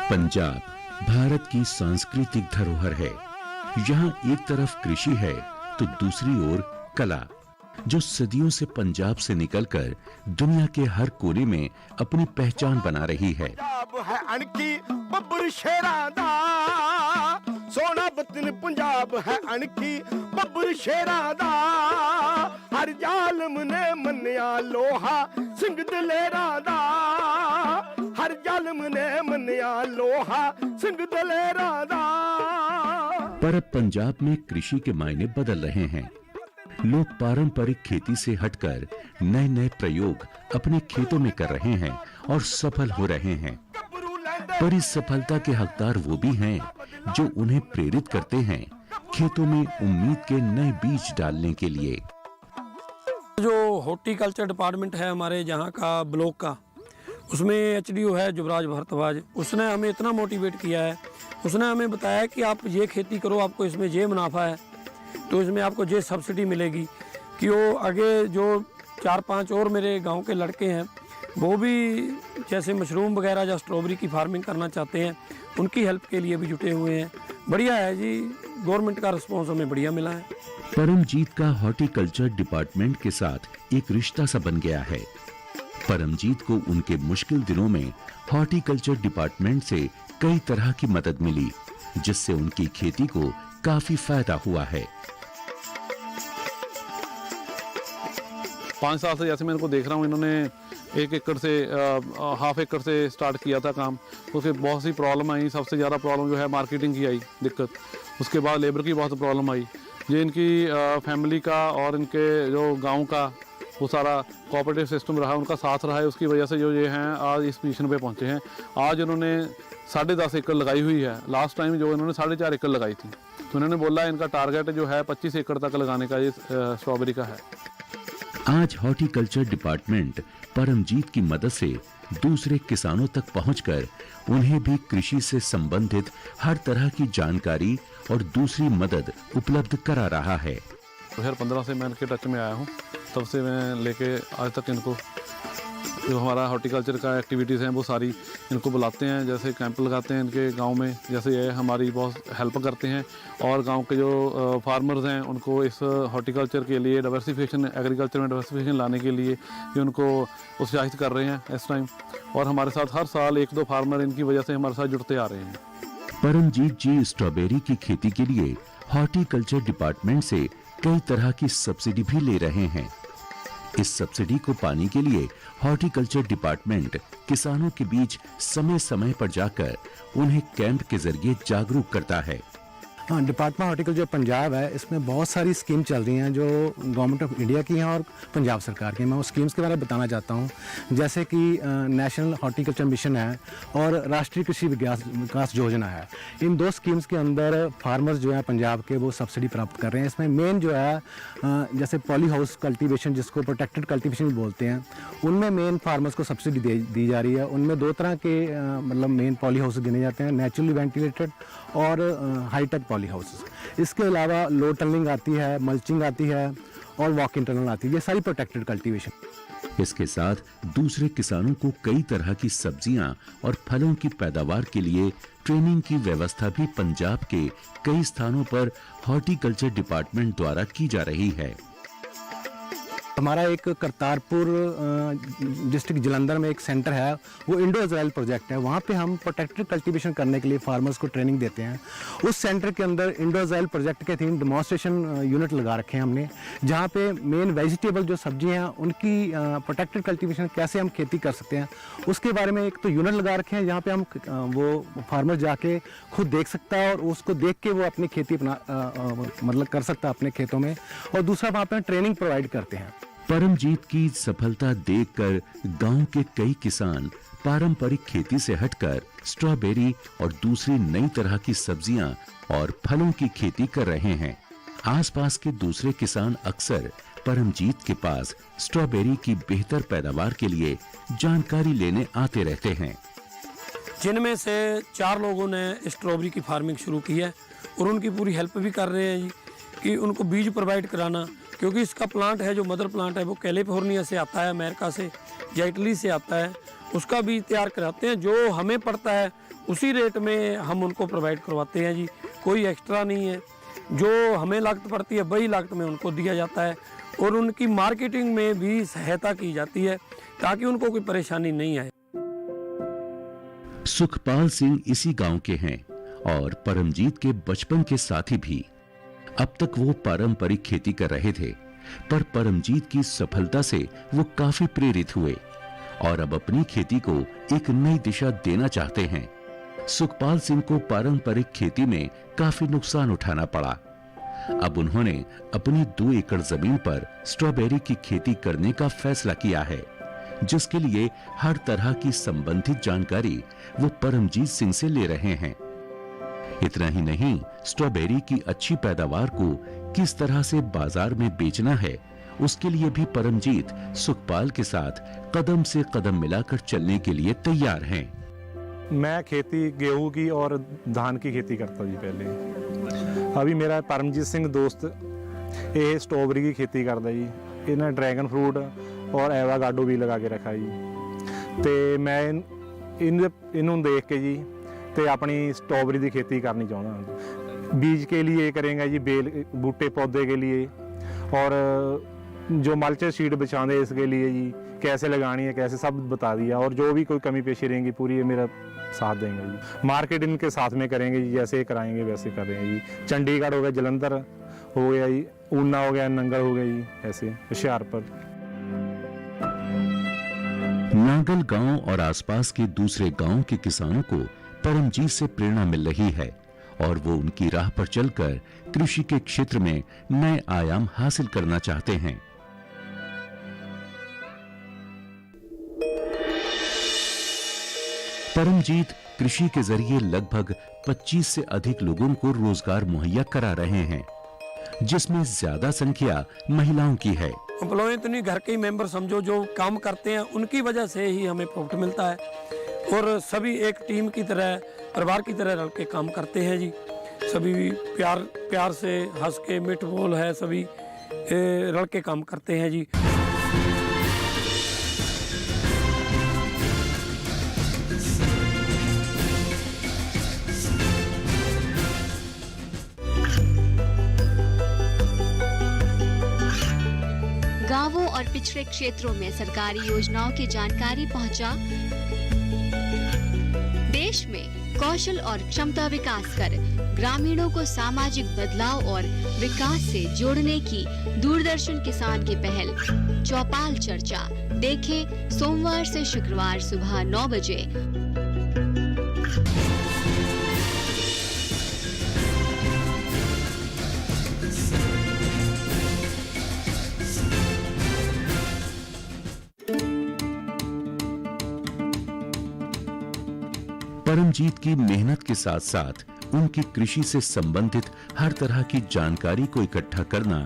पंजाब भारत की सांस्कृतिक धरोहर है। यहाँ एक तरफ कृषि है तो दूसरी ओर कला, जो सदियों से पंजाब से निकलकर दुनिया के हर कोने में अपनी पहचान बना रही है। पंजाब है अणकी बब्बर शेरां दा, सोना वतन पंजाब है अणकी बब्बर शेरां दा, हर जालम ने मन्निया लोहा सिंह दलेरां दा, हर जालम ने मन्निया लोहा सिंह दलेरां दा। पर अब पंजाब में कृषि के मायने बदल रहे हैं। लोग पारंपरिक खेती से हटकर नए नए प्रयोग अपने खेतों में कर रहे हैं और सफल हो रहे हैं। पर इस सफलता के हकदार वो भी हैं जो उन्हें प्रेरित करते हैं खेतों में उम्मीद के नए बीज डालने के लिए। जो हॉर्टिकल्चर डिपार्टमेंट है हमारे जहाँ का ब्लॉक का, उसमें एचडीओ है जुबराज भारद्वाज, उसने हमें इतना मोटिवेट किया है। उसने हमें बताया कि आप ये खेती करो, आपको इसमें ये मुनाफा है, तो इसमें आपको ये सब्सिडी मिलेगी। कि वो आगे जो 4-5 और मेरे गांव के लड़के हैं वो भी जैसे मशरूम वगैरह या स्ट्रॉबेरी की फार्मिंग करना चाहते हैं, उनकी हेल्प के लिए भी जुटे हुए हैं। बढ़िया है जी, गवर्नमेंट का रिस्पॉन्स हमें बढ़िया मिला है। परमजीत का हॉर्टिकल्चर डिपार्टमेंट के साथ एक रिश्ता सा बन गया है। परमजीत को उनके मुश्किल दिनों में हॉर्टिकल्चर डिपार्टमेंट से कई तरह की मदद मिली, जिससे उनकी खेती को काफी फायदा हुआ है। 5 साल से जैसे मैं इनको देख रहा हूँ, इन्होंने 1 एकड़ से हाफ एकड़ से स्टार्ट किया था काम। उसके बहुत सी प्रॉब्लम आई। सबसे ज़्यादा प्रॉब्लम जो है मार्केटिंग की आई दिक्कत, उसके बाद लेबर की बहुत प्रॉब्लम आई। ये इनकी फैमिली का और इनके जो गांव का वो सारा कोऑपरेटिव सिस्टम रहा, उनका साथ रहा है, उसकी वजह से जो ये हैं आज इस पोजीशन पे पहुंचे हैं। आज उन्होंने 10.5 एकड़ लगाई हुई है। लास्ट टाइम जो इन्होंने 4.5 एकड़ लगाई थी, तो उन्होंने बोला इनका टारगेट जो है 25 एकड़ तक लगाने का ये स्ट्रॉबेरी का है। आज हॉर्टिकल्चर डिपार्टमेंट परमजीत की मदद से दूसरे किसानों तक पहुंचकर उन्हें भी कृषि से संबंधित हर तरह की जानकारी और दूसरी मदद उपलब्ध करा रहा है। 2015 से मैं इनके टच में आया हूँ, तब से मैं लेके आज तक इनको जो हमारा हॉर्टिकल्चर का एक्टिविटीज़ हैं वो सारी इनको बुलाते हैं। जैसे कैंप लगाते हैं इनके गांव में, जैसे ये हमारी बहुत हेल्प करते हैं। और गांव के जो फार्मर्स हैं उनको इस हॉर्टिकल्चर के लिए डाइवर्सिफिकेशन, एग्रीकल्चर में डाइवर्सिफिकेशन लाने के लिए ये उनको उत्साहित कर रहे हैं इस टाइम। और हमारे साथ हर साल 1-2 फार्मर इनकी वजह से हमारे साथ जुड़ते आ रहे हैं। परमजीत जी स्ट्रॉबेरी की खेती के लिए हॉर्टिकल्चर डिपार्टमेंट से कई तरह की सब्सिडी भी ले रहे हैं। इस सब्सिडी को पाने के लिए हॉर्टिकल्चर डिपार्टमेंट किसानों के बीच समय समय पर जाकर उन्हें कैंप के जरिए जागरूक करता है। हाँ, डिपार्टमेंट हॉर्टिकल्चर पंजाब है, इसमें बहुत सारी स्कीम चल रही हैं जो गवर्नमेंट ऑफ इंडिया की हैं और पंजाब सरकार की। मैं उस स्कीम्स के बारे में बताना चाहता हूँ, जैसे कि नेशनल हॉर्टिकल्चर मिशन है और राष्ट्रीय कृषि विकास योजना है। इन 2 स्कीम्स के अंदर फार्मर्स जो हैं पंजाब के वो सब्सिडी प्राप्त कर रहे हैं। इसमें मेन जो है जैसे पॉली हाउस कल्टिवेशन, जिसको प्रोटेक्टेड कल्टिवेशन भी बोलते हैं, उनमें मेन फार्मर्स को सब्सिडी दी जा रही है। उनमें 2 तरह के मतलब मेन पॉली हाउस गिने जाते हैं, नेचुरली वेंटिलेटेड और हाईटेक पॉली हाउसेस। इसके अलावा लो टनलिंग आती है, मल्चिंग आती है और वॉक इन टनल आती है। ये सारी प्रोटेक्टेड कल्टीवेशन। इसके साथ दूसरे किसानों को कई तरह की सब्जियां और फलों की पैदावार के लिए ट्रेनिंग की व्यवस्था भी पंजाब के कई स्थानों पर हॉर्टिकल्चर डिपार्टमेंट द्वारा की जा रही है। हमारा एक करतारपुर डिस्ट्रिक्ट जलंधर में एक सेंटर है, वो इंडोजॉयल प्रोजेक्ट है। वहाँ पे हम प्रोटेक्टेड कल्टीवेशन करने के लिए फार्मर्स को ट्रेनिंग देते हैं। उस सेंटर के अंदर इंडोजॉयल प्रोजेक्ट के थीम डेमोन्स्ट्रेशन यूनिट लगा रखे हैं हमने, जहाँ पे मेन वेजिटेबल जो सब्जियाँ हैं उनकी प्रोटेक्टेड कल्टीवेशन कैसे हम खेती कर सकते हैं उसके बारे में एक तो यूनिट लगा रखे हैं, जहाँ पे हम वो फार्मर जाके खुद देख सकता है और उसको देख के वो अपनी खेती अपना मतलब कर सकता है अपने खेतों में। और दूसरा वहाँ पे ट्रेनिंग प्रोवाइड करते हैं। परमजीत की सफलता देखकर गांव के कई किसान पारंपरिक खेती से हटकर स्ट्रॉबेरी और दूसरी नई तरह की सब्जियां और फलों की खेती कर रहे हैं। आसपास के दूसरे किसान अक्सर परमजीत के पास स्ट्रॉबेरी की बेहतर पैदावार के लिए जानकारी लेने आते रहते हैं। जिनमें से 4 लोगों ने स्ट्रॉबेरी की फार्मिंग शुरू की है और उनकी पूरी हेल्प भी कर रहे हैं जी, कि उनको बीज प्रोवाइड कराना। क्योंकि इसका प्लांट है जो मदर प्लांट है वो कैलिफोर्निया से आता है, अमेरिका से या इटली से आता है, उसका बीज तैयार कराते हैं। जो हमें पड़ता है उसी रेट में हम उनको प्रोवाइड करवाते हैं जी, कोई एक्स्ट्रा नहीं है। जो हमें लागत पड़ती है वही लागत में उनको दिया जाता है और उनकी मार्केटिंग में भी सहायता की जाती है ताकि उनको कोई परेशानी नहीं आए। सुखपाल सिंह इसी गांव के हैं और परमजीत के बचपन के साथी भी। अब तक वो पारंपरिक खेती कर रहे थे, पर परमजीत की सफलता से वो काफी प्रेरित हुए और अब अपनी खेती को एक नई दिशा देना चाहते हैं। सुखपाल सिंह को पारंपरिक खेती में काफी नुकसान उठाना पड़ा। अब उन्होंने अपनी 2 एकड़ जमीन पर स्ट्रॉबेरी की खेती करने का फैसला किया है, जिसके लिए हर तरह की संबंधित जानकारी वो परमजीत सिंह से ले रहे हैं। इतना ही नहीं, स्ट्रॉबेरी की अच्छी पैदावार को किस तरह से बाजार में बेचना है, उसके लिए भी परमजीत सुखपाल के साथ कदम से कदम मिलाकर चलने के लिए तैयार हैं। मैं खेती गेहूं की और धान की खेती करता जी पहले। अभी मेरा परमजीत सिंह दोस्त ये स्ट्रॉबेरी की खेती करता जी, इन्हें ड्रैगन फ्रूट और एवाकाडो भी लगा के रखा जी। तो मैं इन्हों देख के जी तो अपनी स्ट्रॉबेरी की खेती करनी चाहता। बीज के लिए करेंगे जी, बेल बूटे पौधे के लिए, और जो मल्च शीट बिछाते इसके लिए जी, कैसे लगानी है कैसे सब बता दिया, और जो भी कोई कमी पेशी रहेंगी पूरी मेरा साथ देंगे जी। मार्केटिंग के साथ में करेंगे जी, जैसे कराएंगे वैसे करेंगे जी। चंडीगढ़ हो गया, जलंधर हो गया जी, ऊना हो गया, नंगल हो गया जी, ऐसे हुशियारपुर। नांगल गांव और आसपास के दूसरे गांव के किसानों को परमजीत से प्रेरणा मिल रही है और वो उनकी राह पर चलकर कृषि के क्षेत्र में नए आयाम हासिल करना चाहते हैं। परमजीत कृषि के जरिए लगभग 25 से अधिक लोगों को रोजगार मुहैया करा रहे हैं, जिसमें ज्यादा संख्या महिलाओं की है। एम्प्लॉय इतनी घर के ही मेंबर समझो जो काम करते हैं, उनकी वजह से ही हमें प्रॉफिट मिलता है और सभी एक टीम की तरह, परिवार की तरह रल के काम करते हैं जी। सभी प्यार से हंस के मिठ बोल है, सभी रल के काम करते हैं जी। गांवों और पिछड़े क्षेत्रों में सरकारी योजनाओं की जानकारी पहुंचा। देश में कौशल और क्षमता विकास कर ग्रामीणों को सामाजिक बदलाव और विकास से जोड़ने की दूरदर्शन किसान की पहल चौपाल चर्चा देखें सोमवार से शुक्रवार सुबह 9 बजे। परमजीत की मेहनत के साथ साथ उनकी कृषि से संबंधित हर तरह की जानकारी को इकट्ठा करना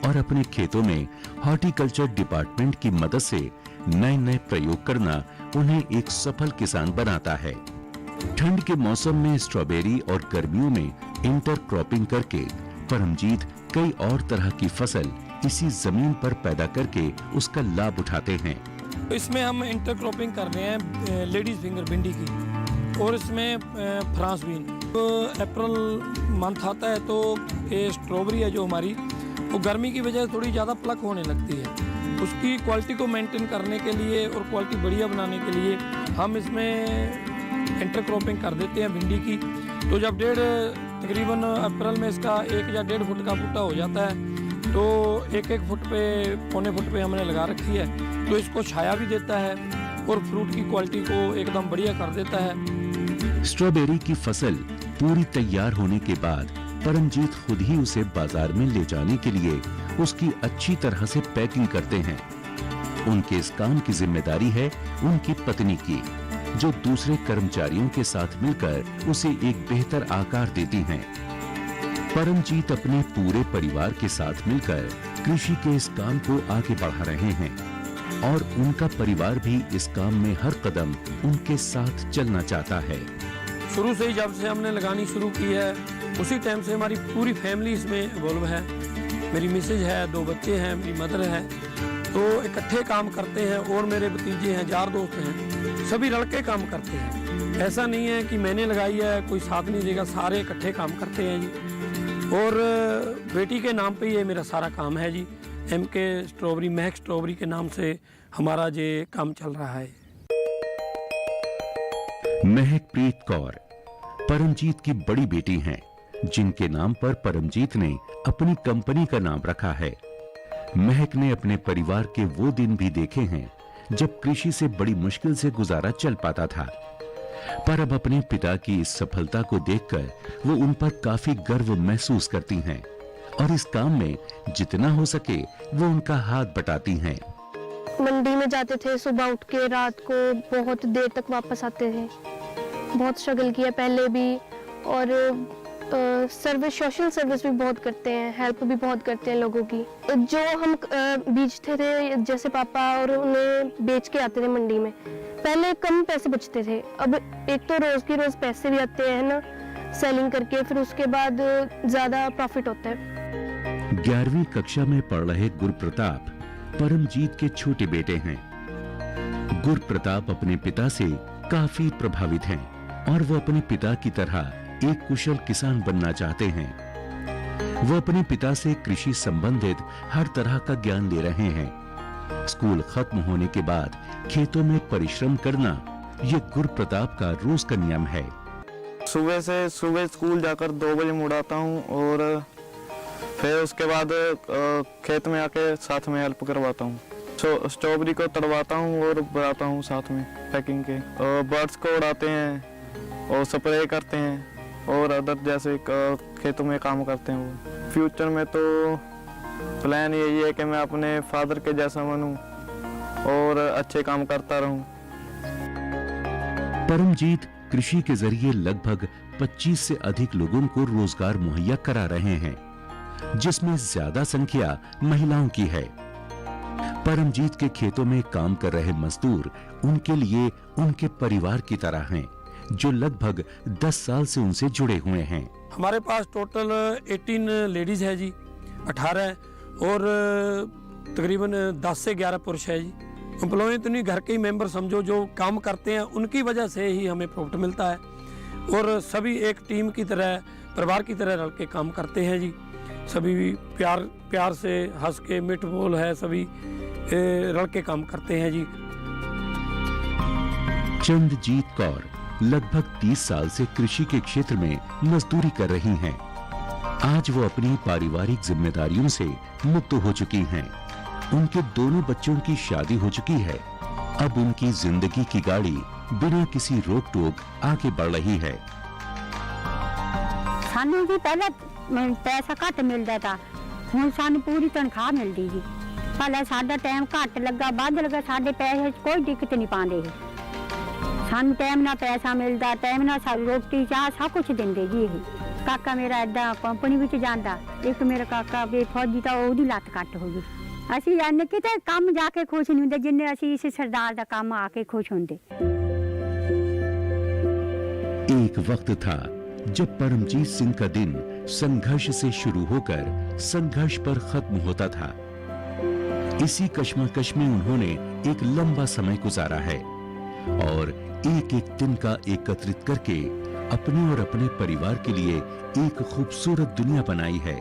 और अपने खेतों में हॉर्टिकल्चर डिपार्टमेंट की मदद से नए प्रयोग करना उन्हें एक सफल किसान बनाता है। ठंड के मौसम में स्ट्रॉबेरी और गर्मियों में इंटरक्रॉपिंग करके परमजीत कई और तरह की फसल इसी जमीन पर पैदा करके उसका लाभ उठाते हैं। इसमें हम इंटरक्रॉपिंग कर रहे हैं लेडीज फिंगर भिंडी की, और इसमें फ्रांस बीन। तो अप्रैल मंथ आता है तो ये स्ट्रॉबेरी है जो हमारी, वो गर्मी की वजह से थोड़ी ज़्यादा प्लक होने लगती है। उसकी क्वालिटी को मेंटेन करने के लिए और क्वालिटी बढ़िया बनाने के लिए हम इसमें इंटरक्रॉपिंग कर देते हैं भिंडी की। तो जब तकरीबन अप्रैल में इसका 1 या 1.5 फुट का बूटा हो जाता है, तो 1 फुट पे, पौने फुट पे हमने लगा रखी है, तो इसको छाया भी देता है और फ्रूट की क्वालिटी को एकदम बढ़िया कर देता है। स्ट्रॉबेरी की फसल पूरी तैयार होने के बाद परमजीत खुद ही उसे बाजार में ले जाने के लिए उसकी अच्छी तरह से पैकिंग करते हैं। उनके इस काम की जिम्मेदारी है उनकी पत्नी की, जो दूसरे कर्मचारियों के साथ मिलकर उसे एक बेहतर आकार देती हैं। परमजीत अपने पूरे परिवार के साथ मिलकर कृषि के इस काम को आगे बढ़ा रहे हैं और उनका परिवार भी इस काम में हर कदम उनके साथ चलना चाहता है। शुरू से ही जब से हमने लगानी शुरू की है, उसी टाइम से हमारी पूरी फैमिली इसमें इन्वॉल्व है। मेरी मिसेज है, 2 बच्चे हैं, मेरी मदर है, तो इकट्ठे काम करते हैं और मेरे भतीजे हैं, 4 दोस्त हैं, सभी लड़के काम करते हैं। ऐसा नहीं है कि मैंने लगाई है कोई साथ नहीं देगा, सारे इकट्ठे काम करते हैं जी। और बेटी के नाम पे ये मेरा सारा काम है जी। MK स्ट्रॉबेरी, महक स्ट्रॉबेरी के नाम से हमारा ये काम चल रहा है। महकप्रीत कौर परमजीत की बड़ी बेटी हैं, जिनके नाम पर परमजीत ने अपनी कंपनी का नाम रखा है। महक ने अपने परिवार के वो दिन भी देखे हैं जब कृषि से बड़ी मुश्किल से गुजारा चल पाता था, पर अब अपने पिता की इस सफलता को देखकर वो उन पर काफी गर्व महसूस करती हैं और इस काम में जितना हो सके वो उनका हाथ बटाती हैं। मंडी में जाते थे, सुबह उठ के रात को बहुत देर तक वापस आते थे। बहुत स्ट्रगल किया पहले भी, और सर्विस, सोशल सर्विस भी बहुत करते हैं, हेल्प भी बहुत करते हैं लोगों की। जो हम बेचते थे, जैसे पापा और उन्हें बेच के आते थे मंडी में, पहले कम पैसे बचते थे, अब एक तो रोज की रोज पैसे भी आते हैं ना सेलिंग करके, फिर उसके बाद ज्यादा प्रॉफिट होता है। 11वीं कक्षा में पढ़ रहे गुरप्रताप परमजीत के छोटे बेटे हैं। गुरप्रताप अपने पिता से काफी प्रभावित हैं और वो अपने पिता की तरह एक कुशल किसान बनना चाहते हैं। वो अपने पिता से कृषि संबंधित हर तरह का ज्ञान ले रहे हैं। स्कूल खत्म होने के बाद खेतों में परिश्रम करना ये गुरप्रताप का रोज का नियम है। सुबह स्कूल जाकर 2 बजे मुड़ आता हूँ और फिर उसके बाद खेत में आके साथ में हेल्प करवाता हूँ। स्ट्रॉबेरी को तड़वाता हूँ और बनाता हूँ साथ में पैकिंग के। बर्ड्स को उड़ाते हैं और स्प्रे करते हैं और अदर जैसे खेतों में काम करते हैं वो। फ्यूचर में तो प्लान यही है कि मैं अपने फादर के जैसा बनूं और अच्छे काम करता रहूं। परमजीत कृषि के जरिए लगभग 25 से अधिक लोगों को रोजगार मुहैया करा रहे हैं, जिसमें ज्यादा संख्या महिलाओं की है। परमजीत के खेतों में काम कर रहे मजदूर उनके लिए उनके परिवार की तरह हैं, जो लगभग 10 साल से उनसे जुड़े हुए हैं। हमारे पास टोटल 18 लेडीज है जी, 18 और तकरीबन 10 से 11 पुरुष है जी। एम्प्लॉय तो नहीं, घर के ही मेंबर समझो, जो काम करते हैं उनकी वजह से ही हमें प्रॉफिट मिलता है। और सभी एक टीम की तरह, परिवार की तरह रल के काम करते हैं जी। सभी प्यार से हंस के, मिठ बोल है, सभी रल के काम करते हैं जी। चंद्रजीत कौर लगभग 30 साल से कृषि के क्षेत्र में मजदूरी कर रही हैं। आज वो अपनी पारिवारिक जिम्मेदारियों से मुक्त हो चुकी हैं। उनके दोनों बच्चों की शादी हो चुकी है। अब उनकी जिंदगी की गाड़ी बिना किसी रोक टोक आगे बढ़ रही है। सानू जी पहले पैसा घट मिलता था, हुण सानू पूरी तनख्वाह मिलती जी। पहले साडा टाइम घट लगा, वध लगा, साडे पैसे कोई दिक्कत नहीं पाते। सानू टाइम ना पैसा मिलता, टाइम ना रोटी चाह सब कुछ देंगे जी। काका मेरा इदा कंपनी विच जांदा, एक मेरा काका बेफौजी था, ओहदी लत्त कट हो गई। ਅਸੀਂ ਜਾਣੇ ਕਿਤੇ ਕੰਮ ਜਾ ਕੇ ਖੁਸ਼ ਨਹੀਂ ਹੁੰਦੇ ਜਿੰਨੇ ਅਸੀਂ ਇਸ सरदार ਦਾ ਕੰਮ ਆ ਕੇ खुश ਹੁੰਦੇ। एक वक्त था जब परमजीत सिंह का दिन संघर्ष से शुरू होकर संघर्ष पर खत्म होता था। इसी कश्मकश में उन्होंने एक लंबा समय गुजारा है और एक एक दिन का एकत्रित करके अपने और अपने परिवार के लिए एक खूबसूरत दुनिया बनाई है।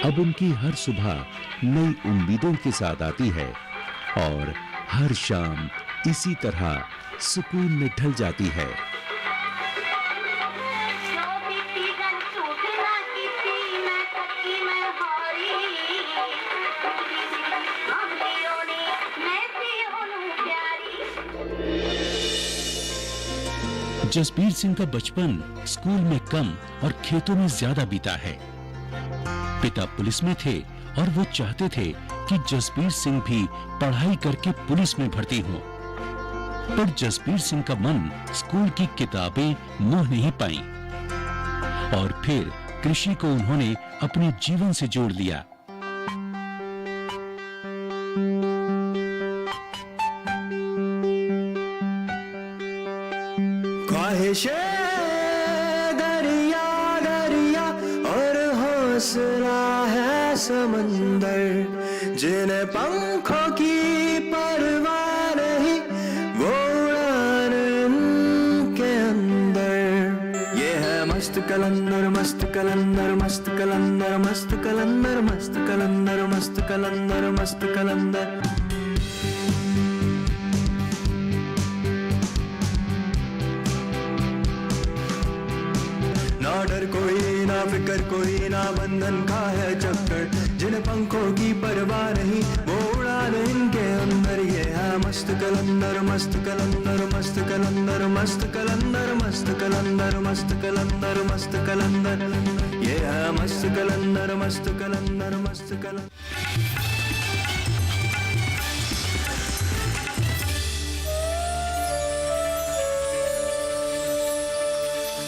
अब उनकी हर सुबह नई उम्मीदों के साथ आती है और हर शाम इसी तरह सुकून में ढल जाती है। जसबीर सिंह का बचपन स्कूल में कम और खेतों में ज्यादा बीता है। पिता पुलिस में थे और वो चाहते थे कि जसबीर सिंह भी पढ़ाई करके पुलिस में भर्ती हो, पर जसबीर सिंह का मन स्कूल की किताबें मोह नहीं पाई और फिर कृषि को उन्होंने अपने जीवन से जोड़ लिया। ख्वाहिशे दरिया दरिया और हौसला है समंदर, जिन्हें पंखों की परवाह नहीं वो उड़ान उनके अंदर। ये है मस्त कलंदर मस्त कलंदर मस्त कलंदर मस्त कलंदर मस्त कलंदर मस्त कलंदर मस्त कलंदर। ना डर कोई ना फिक्र कोई ना बंधन का है चक्कर, जिन्हें पंखों की परवाह नहीं वो उड़ान इनके अंदर। ये है मस्त कलंदर मस्त कलंदर मस्त कलंदर मस्त कलंदर मस्त कलंदर मस्त कलंदर मस्त कलंदर। ये है मस्त कलंदर मस्त कलंदर मस्त कलंदर।